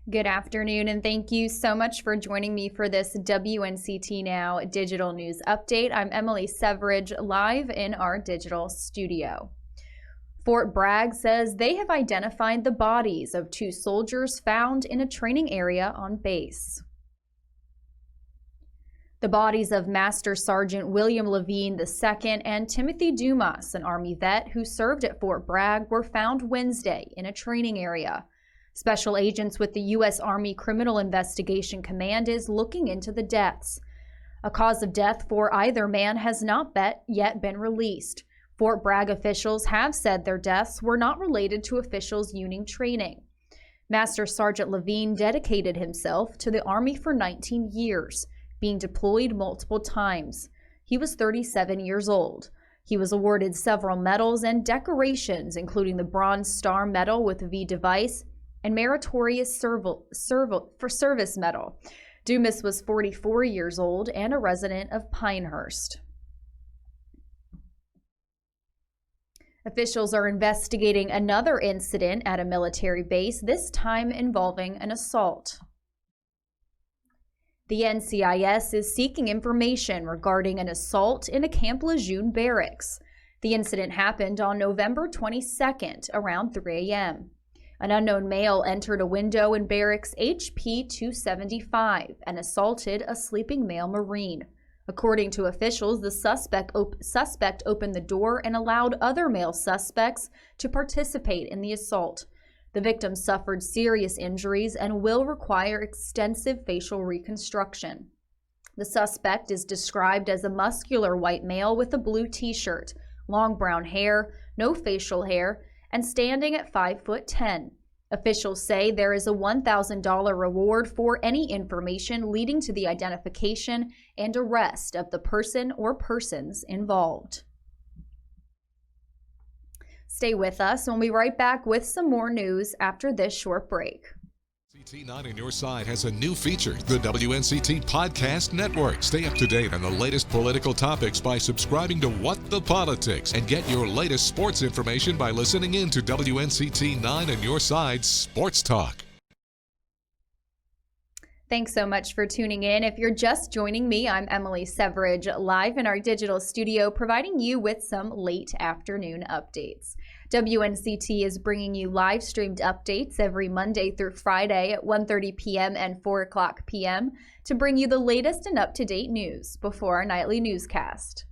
Good afternoon, and thank you so much for joining me for this WNCT Now digital news update. I'm Emily Severidge, live in our digital studio. Fort Bragg says they have identified the bodies of 2 soldiers found in a training area on base. The bodies of Master Sergeant William Levine II and Timothy Dumas, an Army vet who served at Fort Bragg, were found Wednesday in a training area. Special agents with the U.S. Army Criminal Investigation Command is looking into the deaths. A cause of death for either man has not yet been released. Fort Bragg officials have said their deaths were not related to officials union training. Master Sergeant Levine dedicated himself to the Army for 19 years, being deployed multiple times. He was 37 years old. He was awarded several medals and decorations, including the Bronze Star Medal with V device and Meritorious Service Medal. Dumas was 44 years old and a resident of Pinehurst. Officials are investigating another incident at a military base, this time involving an assault. The NCIS is seeking information regarding an assault in a Camp Lejeune barracks. The incident happened on November 22nd around 3 a.m. An unknown male entered a window in barracks HP 275 and assaulted a sleeping male Marine. According to officials, the suspect opened the door and allowed other male suspects to participate in the assault. The victim suffered serious injuries and will require extensive facial reconstruction. The suspect is described as a muscular white male with a blue t-shirt, long brown hair, no facial hair, and standing at 5'10". Officials say there is a $1,000 reward for any information leading to the identification and arrest of the person or persons involved. Stay with us. We'll be right back with some more news after this short break. WNCT-9 on your side has a new feature, the WNCT Podcast Network. Stay up to date on the latest political topics by subscribing to What the Politics, and get your latest sports information by listening in to WNCT-9 on your side Sports Talk. Thanks so much for tuning in. If you're just joining me, I'm Emily Severidge, live in our digital studio, providing you with some late afternoon updates. WNCT is bringing you live streamed updates every Monday through Friday at 1:30 p.m. and 4 o'clock p.m. to bring you the latest and up-to-date news before our nightly newscast.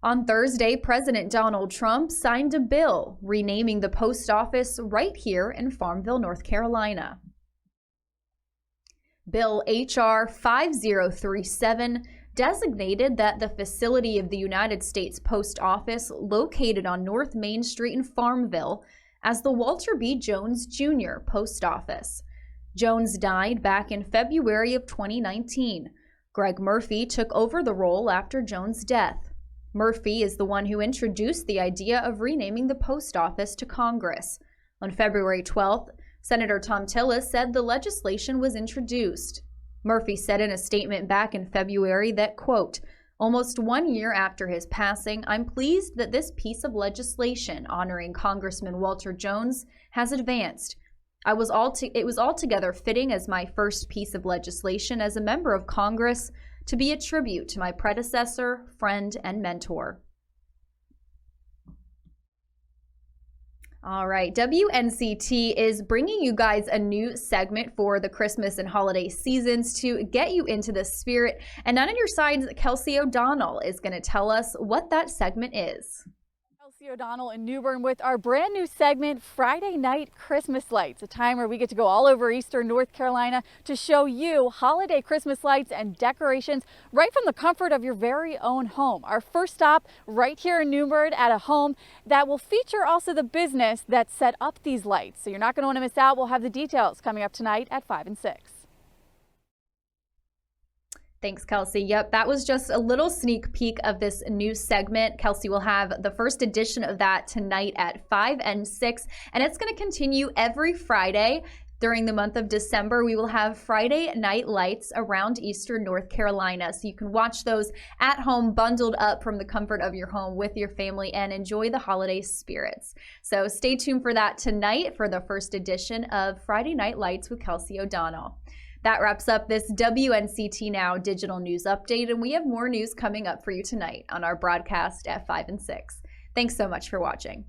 On Thursday, President Donald Trump signed a bill renaming the post office right here in Farmville, North Carolina. Bill H.R. 5037 designated that the facility of the United States Post Office located on North Main Street in Farmville as the Walter B. Jones Jr. Post Office. Jones died back in February of 2019. Greg Murphy took over the role after Jones' death. Murphy is the one who introduced the idea of renaming the post office to Congress. On February 12th, Senator Tom Tillis said the legislation was introduced. Murphy said in a statement back in February that, quote, "Almost 1 year after his passing, I'm pleased that this piece of legislation honoring Congressman Walter Jones has advanced. It was altogether fitting as my first piece of legislation as a member of Congress to be a tribute to my predecessor, friend, and mentor." All right, WNCT is bringing you guys a new segment for the Christmas and holiday seasons to get you into the spirit. And on your sides, Kelsey O'Donnell is going to tell us what that segment is. Kelsey O'Donnell in New Bern with our brand new segment, Friday Night Christmas Lights, a time where we get to go all over Eastern North Carolina to show you holiday Christmas lights and decorations right from the comfort of your very own home. Our first stop right here in New Bern at a home that will feature also the business that set up these lights. So you're not going to want to miss out. We'll have the details coming up tonight at 5 and 6. Thanks, Kelsey. Yep, that was just a little sneak peek of this new segment. Kelsey will have the first edition of that tonight at 5 and 6, and it's going to continue every Friday During the month of December, we will have Friday night lights around Eastern North Carolina, so you can watch those at home, bundled up from the comfort of your home with your family and enjoy the holiday spirits. So stay tuned for that tonight for the first edition of Friday Night Lights with Kelsey O'Donnell. That wraps up this WNCT Now digital news update, and we have more news coming up for you tonight on our broadcast at 5 and 6. Thanks so much for watching.